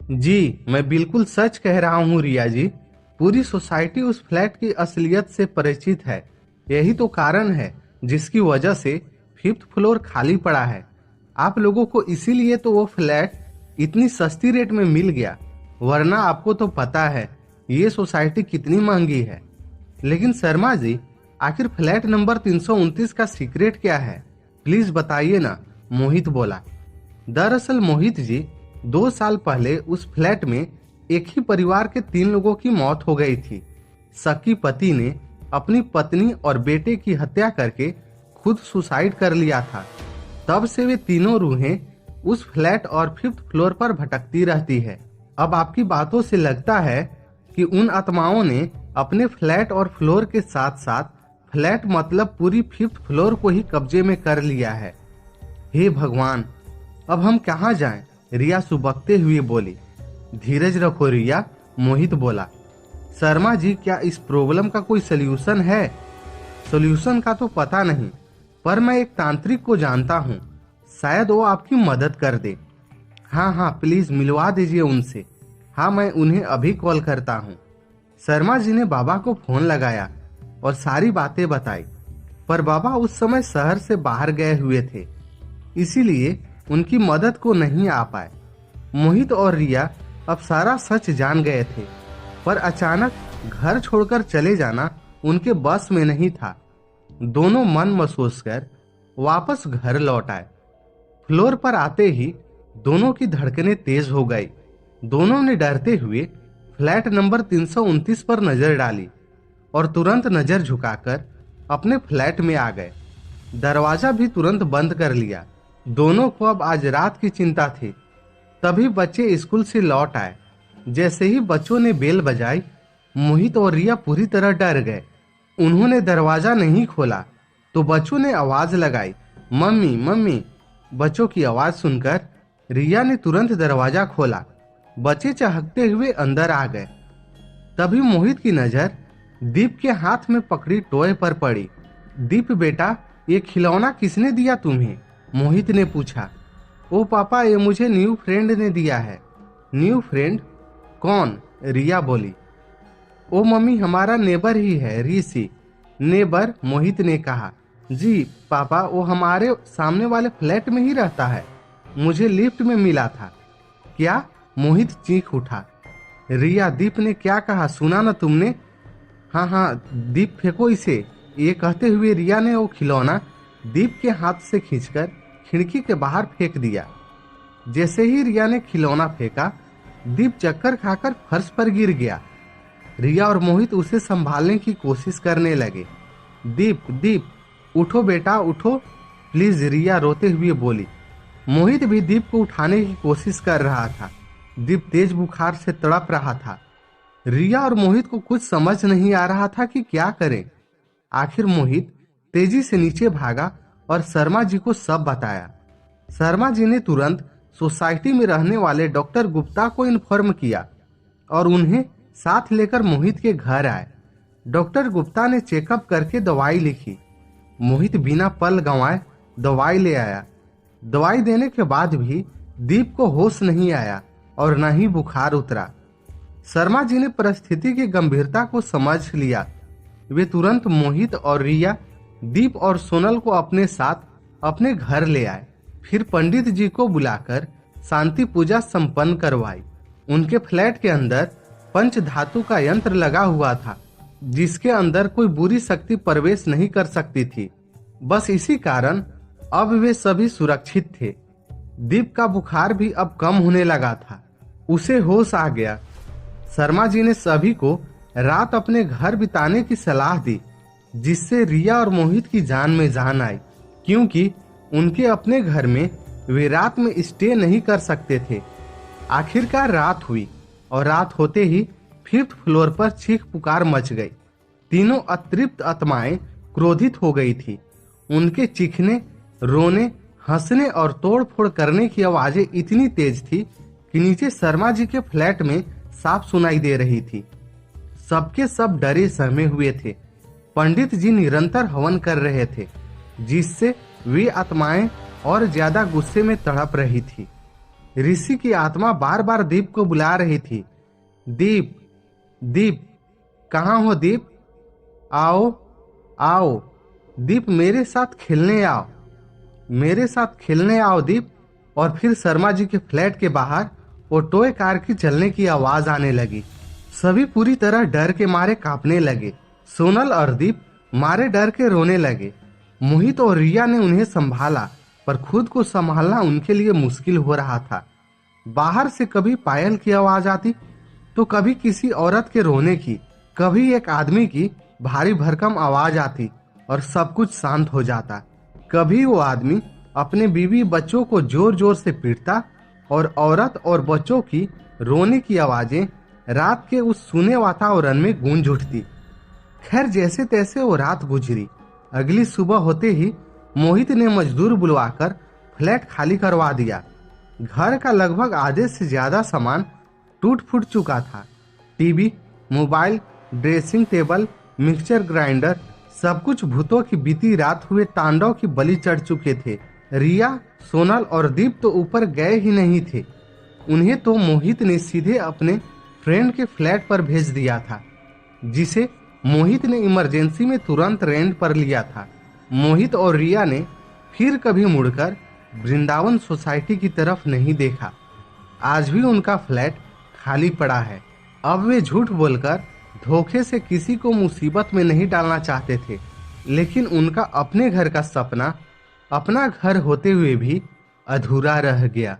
जी, मैं बिल्कुल सच कह रहा हूँ रिया जी। पूरी सोसाइटी उस फ्लैट की असलियत से परिचित है। यही तो कारण है जिसकी वजह से फिफ्थ फ्लोर खाली पड़ा है। आप लोगों को इसीलिए तो वो फ्लैट इतनी सस्ती रेट में मिल गया, वरना आपको तो पता है ये सोसाइटी कितनी महंगी है। लेकिन शर्मा जी, आखिर फ्लैट नंबर 329 का सीक्रेट क्या है? प्लीज बताइए ना, मोहित बोला। दरअसल मोहित जी, 2 साल पहले उस फ्लैट में एक ही परिवार के 3 लोगों की मौत हो गई थी। सकी पति ने अपनी पत्नी और बेटे की हत्या करके खुद सुसाइड कर लिया था। तब से वे तीनों रूहें उस फ्लैट और फिफ्थ फ्लोर पर भटकती रहती है। अब आपकी बातों से लगता है कि उन आत्माओं ने अपने फ्लैट और फ्लोर के साथ साथ फ्लैट मतलब पूरी फिफ्थ फ्लोर को ही कब्जे में कर लिया है। हे भगवान, अब हम कहाँ जाएं? रिया सुबकते हुए बोली। धीरज रखो रिया, मोहित बोला। शर्मा जी, क्या इस प्रॉब्लम का कोई सलूशन है? सॉल्यूशन का तो पता नहीं, पर मैं एक तांत्रिक को जानता हूँ, शायद वो आपकी मदद कर दे। हाँ हाँ, प्लीज मिलवा दीजिए उनसे। हाँ, मैं उन्हें अभी कॉल करता हूँ। शर्मा जी ने बाबा को फोन लगाया और सारी बातें बताई, पर बाबा उस समय शहर से बाहर गए हुए थे, इसीलिए उनकी मदद को नहीं आ पाए। मोहित और रिया अब सारा सच जान गए थे, पर अचानक घर छोड़कर चले जाना उनके बस में नहीं था। दोनों मन महसूस कर वापस घर लौट आए। फ्लोर पर आते ही दोनों की धड़कनें तेज हो गई। दोनों ने डरते हुए फ्लैट नंबर 329 पर नजर डाली और तुरंत नजर झुकाकर अपने फ्लैट में आ गए। दरवाजा भी तुरंत बंद कर लिया। दोनों को अब आज रात की चिंता थी। तभी बच्चे स्कूल से लौट आए। जैसे ही बच्चों ने बेल बजाई, मोहित और रिया पूरी तरह डर गए। उन्होंने दरवाजा नहीं खोला तो बच्चों ने आवाज लगाई, मम्मी मम्मी। बच्चों की आवाज सुनकर रिया ने तुरंत दरवाजा खोला। बच्चे चहकते हुए अंदर आ गए। तभी मोहित की नजर दीप के हाथ में पकड़ी टॉय पर पड़ी। दीप बेटा, ये खिलौना किसने दिया तुम्हें? मोहित ने पूछा। ओ पापा, ये मुझे न्यू फ्रेंड ने दिया है। New friend? कौन? रिया बोली। ओ मम्मी, हमारा नेबर ही है, ऋषि। नेबर? मोहित ने कहा। जी पापा, वो हमारे सामने वाले फ्लैट में ही रहता है, मुझे लिफ्ट में मिला था। क्या? मोहित चीख उठा। रिया, दीप ने क्या कहा, सुना ना तुमने? हाँ हाँ, दीप फेंको इसे। ये कहते हुए रिया ने वो खिलौना दीप के हाथ से खींचकर खिड़की के बाहर फेंक दिया। जैसे ही रिया ने खिलौना फेंका, दीप चक्कर खाकर फर्श पर गिर गया। रिया और मोहित उसे संभालने की कोशिश करने लगे। दीप दीप, उठो बेटा उठो, प्लीज, रिया रोते हुए बोली। मोहित भी दीप को उठाने की कोशिश कर रहा था। दीप तेज बुखार से तड़प रहा था। रिया और मोहित को कुछ समझ नहीं आ रहा था कि क्या करें। आखिर मोहित तेजी से नीचे भागा और शर्मा जी को सब बताया। शर्मा जी ने तुरंत सोसाइटी में रहने वाले डॉक्टर गुप्ता को इन्फॉर्म किया और उन्हें साथ लेकर मोहित के घर आए। डॉक्टर गुप्ता ने चेकअप करके दवाई लिखी। मोहित बिना पल गंवाए दवाई ले आया। दवाई देने के बाद भी दीप को होश नहीं आया और न ही बुखार उतरा। शर्मा जी ने परिस्थिति की गंभीरता को समझ लिया। वे तुरंत मोहित और रिया, दीप और सोनल को अपने साथ अपने घर ले आए। फिर पंडित जी को बुलाकर शांति पूजा संपन्न करवाई। उनके फ्लैट के अंदर पंच धातु का यंत्र लगा हुआ था, जिसके अंदर कोई बुरी शक्ति प्रवेश नहीं कर सकती थी। बस इसी कारण अब वे सभी सुरक्षित थे। दीप का बुखार भी अब कम होने लगा था, उसे होश आ गया। शर्मा जी ने सभी को रात अपने घर बिताने की सलाह दी, जिससे रिया और मोहित की जान में जान आई, क्योंकि उनके अपने घर में वे रात में स्टे नहीं कर सकते थे। आखिरकार रात हुई और रात होते ही फिफ्थ फ्लोर पर चीख पुकार मच गई। तीनों अतृप्त आत्माएं क्रोधित हो गई थी। उनके चीखने, रोने, हंसने और तोड़फोड़ करने की आवाजें इतनी तेज थी कि नीचे शर्मा जी के फ्लैट में साफ सुनाई दे रही थी। सबके सब डरे सहमे हुए थे। पंडित जी निरंतर हवन कर रहे थे, जिससे वे आत्माएं और ज्यादा गुस्से में तड़प रही थी। ऋषि की आत्मा बार बार दीप को बुला रही थी। दीप, दीप, कहाँ हो दीप? आओ, आओ, दीप मेरे साथ खेलने आओ, मेरे साथ खेलने आओ दीप। और फिर शर्मा जी के फ्लैट के बाहर वो टॉय कार की चलने की आवाज आने लगी। सभी पूरी तरह डर के मारे कांपने लगे। सोनल और दीप मारे डर के रोने लगे। मोहित और रिया ने उन्हें संभाला, पर खुद को संभालना उनके लिए मुश्किल हो रहा था। बाहर से कभी पायल की आवाज आती, तो कभी किसी औरत के रोने की, कभी एक आदमी की भारी भरकम आवाज आती और सब कुछ शांत हो जाता। कभी वो आदमी अपने बीवी बच्चों को जोर जोर से पीटता और औरत और बच्चों की रोने की आवाजें रात के उस सूने वातावरण में गूंज उठती। खैर, जैसे तैसे वो रात गुजरी। अगली सुबह होते ही मोहित ने मजदूर बुलवाकर फ्लैट खाली करवा दिया। घर का लगभग आधे से ज्यादा सामान टूट फूट चुका था। TV, mobile, dressing table, mixture grinder, सब कुछ भूतों की बीती रात हुए तांडव की बलि चढ़ चुके थे। रिया, सोनल और दीप तो ऊपर गए ही नहीं थे। उन्हें तो मोहित ने सीधे अपने फ्रेंड के फ्लैट पर भेज दिया था, जिसे मोहित ने इमरजेंसी में तुरंत रेंट पर लिया था। मोहित और रिया ने फिर कभी मुड़कर वृंदावन सोसाइटी की तरफ नहीं देखा। आज भी उनका फ्लैट खाली पड़ा है। अब वे झूठ बोलकर धोखे से किसी को मुसीबत में नहीं डालना चाहते थे, लेकिन उनका अपने घर का सपना अपना घर होते हुए भी अधूरा रह गया।